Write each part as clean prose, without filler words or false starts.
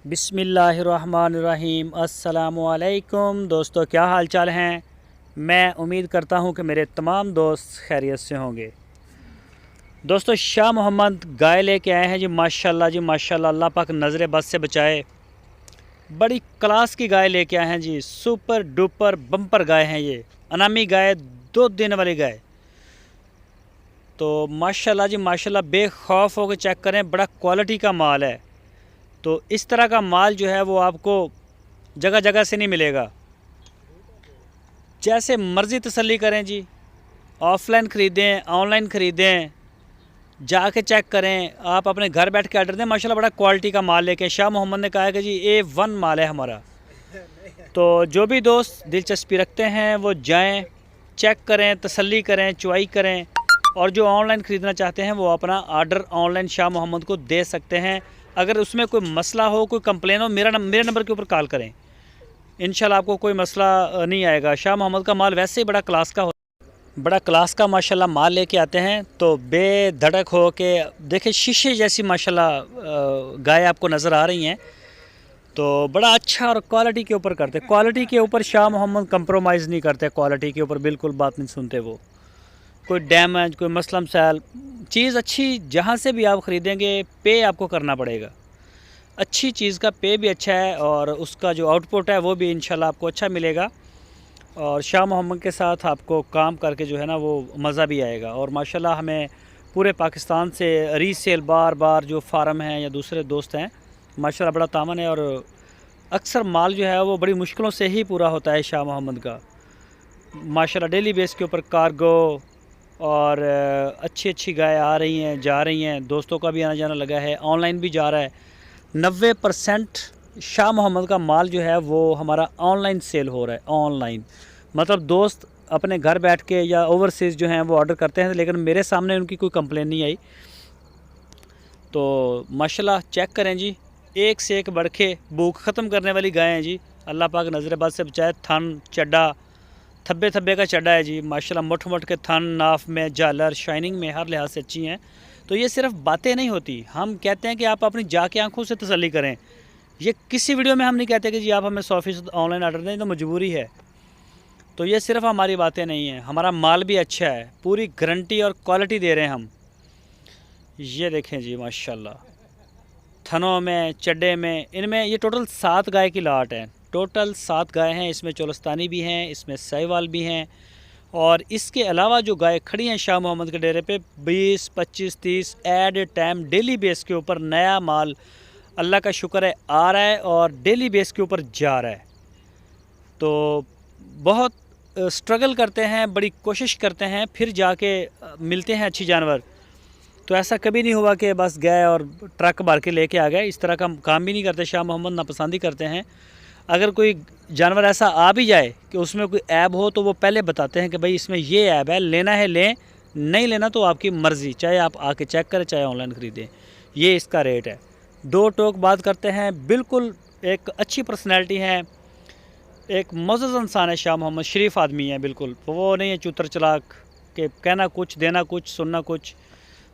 बिस्मिल्लाहिर्रहमानिर्रहीम। अस्सलामुअलैकुम दोस्तों, क्या हाल चाल हैं। मैं उम्मीद करता हूं कि मेरे तमाम दोस्त खैरियत से होंगे। दोस्तों, शाह मोहम्मद गाय लेके आए हैं जी। माशाल्लाह जी माशाल्लाह, अल्लाह पाक नज़र बद से बचाए। बड़ी क्लास की गाय लेके आए हैं जी। सुपर डुपर बम्पर गाय हैं ये। अनामी गाय, 2 दिन वाली गाय। तो माशाल्लाह जी माशाल्लाह, बेखौफ होकर चेक करें, बड़ा क्वालिटी का माल है। तो इस तरह का माल जो है वो आपको जगह जगह से नहीं मिलेगा। जैसे मर्ज़ी तसल्ली करें जी, ऑफ़लाइन ख़रीदें, ऑनलाइन ख़रीदें, जाके चेक करें, आप अपने घर बैठ के ऑर्डर दें। माशाल्लाह बड़ा क्वालिटी का माल लेके शाह मोहम्मद ने कहा है कि जी A1 माल है हमारा। तो जो भी दोस्त दिलचस्पी रखते हैं वो जाएं, चेक करें, तसल्ली करें, चुवाई करें। और जो ऑनलाइन ख़रीदना चाहते हैं वो अपना आर्डर ऑनलाइन शाह मोहम्मद को दे सकते हैं। अगर उसमें कोई मसला हो, कोई कंप्लेन हो, मेरे नंबर के ऊपर कॉल करें। इंशाल्लाह आपको कोई मसला नहीं आएगा। शाह मोहम्मद का माल वैसे ही बड़ा क्लास का माशाल्लाह माल लेके आते हैं। तो बेधड़क हो के देखिए, शीशे जैसी माशाल्लाह गाय आपको नज़र आ रही हैं। तो बड़ा अच्छा और क्वालिटी के ऊपर करते, क्वालिटी के ऊपर शाह मोहम्मद कंप्रोमाइज़ नहीं करते। क्वालिटी के ऊपर बिल्कुल बात नहीं सुनते वो। कोई डैमेज, कोई मसला मसाइल, चीज़ अच्छी जहाँ से भी आप ख़रीदेंगे पे आपको करना पड़ेगा। अच्छी चीज़ का पे भी अच्छा है और उसका जो आउटपुट है वो भी इंशाल्लाह आपको अच्छा मिलेगा। और शाह मोहम्मद के साथ आपको काम करके जो है ना वो मज़ा भी आएगा। और माशाल्लाह हमें पूरे पाकिस्तान से रीसेल बार बार जो फार्म हैं या दूसरे दोस्त हैं, माशाल्लाह बड़ा तामन है। और अक्सर माल जो है वो बड़ी मुश्किलों से ही पूरा होता है शाह मोहम्मद का। माशाल्लाह डेली बेस के ऊपर कार्गो और अच्छी अच्छी गाय आ रही हैं, जा रही हैं। दोस्तों का भी आना जाना लगा है, ऑनलाइन भी जा रहा है। 90% शाह मोहम्मद का माल जो है वो हमारा ऑनलाइन सेल हो रहा है। ऑनलाइन मतलब दोस्त अपने घर बैठ के या ओवरसीज़ जो हैं वो ऑर्डर करते हैं, लेकिन मेरे सामने उनकी कोई कंप्लेन नहीं आई। तो माशाल्लाह चेक करें जी, एक से एक बढ़ के भूख ख़त्म करने वाली गाय हैं जी। अल्लाह पाक नज़र बद से बचाए। थन चड्डा, थब्बे थब्बे का चड्डा है जी। माशाल्लाह मोट मोट के थन, नाफ में झालर, शाइनिंग में हर लिहाज से अच्छी हैं। तो ये सिर्फ बातें नहीं होती, हम कहते हैं कि आप अपनी जाके आंखों से तसल्ली करें। ये किसी वीडियो में हम नहीं कहते कि जी आप हमें 100% ऑनलाइन ऑर्डर दें, तो मजबूरी है। तो ये सिर्फ हमारी बातें नहीं हैं, हमारा माल भी अच्छा है, पूरी गारंटी और क्वालिटी दे रहे हैं हम। ये देखें जी माशाल्लाह, थनों में, चड्डे में, इनमें ये टोटल 7 गाय की लाट है। टोटल 7 गाय हैं। इसमें चोलस्तानी भी हैं, इसमें साहिवाल भी हैं। और इसके अलावा जो गाय खड़ी हैं शाह मोहम्मद के डेरे पे 20, 25, 30 at a time daily base के ऊपर नया माल अल्लाह का शुक्र है आ रहा है और डेली बेस के ऊपर जा रहा है। तो बहुत स्ट्रगल करते हैं, बड़ी कोशिश करते हैं, फिर जाके मिलते हैं अच्छी जानवर। तो ऐसा कभी नहीं हुआ कि बस गए और ट्रक भर के लेके आ गए। इस तरह का काम भी नहीं करते शाह मोहम्मद, नापसंदी करते हैं। अगर कोई जानवर ऐसा आ भी जाए कि उसमें कोई ऐब हो तो वो पहले बताते हैं कि भाई इसमें ये ऐब है, लेना है लें, नहीं लेना तो आपकी मर्ज़ी, चाहे आप आके चेक करें चाहे ऑनलाइन ख़रीदें। ये इसका रेट है। दो टोक बात करते हैं, बिल्कुल एक अच्छी पर्सनैलिटी है, एक मोअज़्ज़ज़ इंसान है शाह मोहम्मद, शरीफ आदमी है बिल्कुल। वो नहीं है चुतर चलाक के कहना कुछ देना कुछ सुनना कुछ,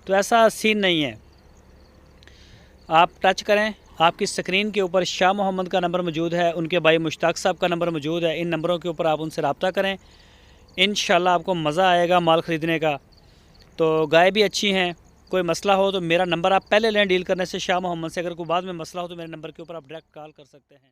तो ऐसा सीन नहीं है। आप टच करें, आपकी स्क्रीन के ऊपर शाह मोहम्मद का नंबर मौजूद है, उनके भाई मुश्ताक साहब का नंबर मौजूद है। इन नंबरों के ऊपर आप उनसे रब्ता करें, इंशाल्लाह आपको मज़ा आएगा माल ख़रीदने का। तो गाय भी अच्छी हैं। कोई मसला हो तो मेरा नंबर आप पहले लें डील करने से शाह मोहम्मद से। अगर कोई बाद में मसला हो तो मेरे नंबर के ऊपर आप डायरेक्ट कॉल कर सकते हैं।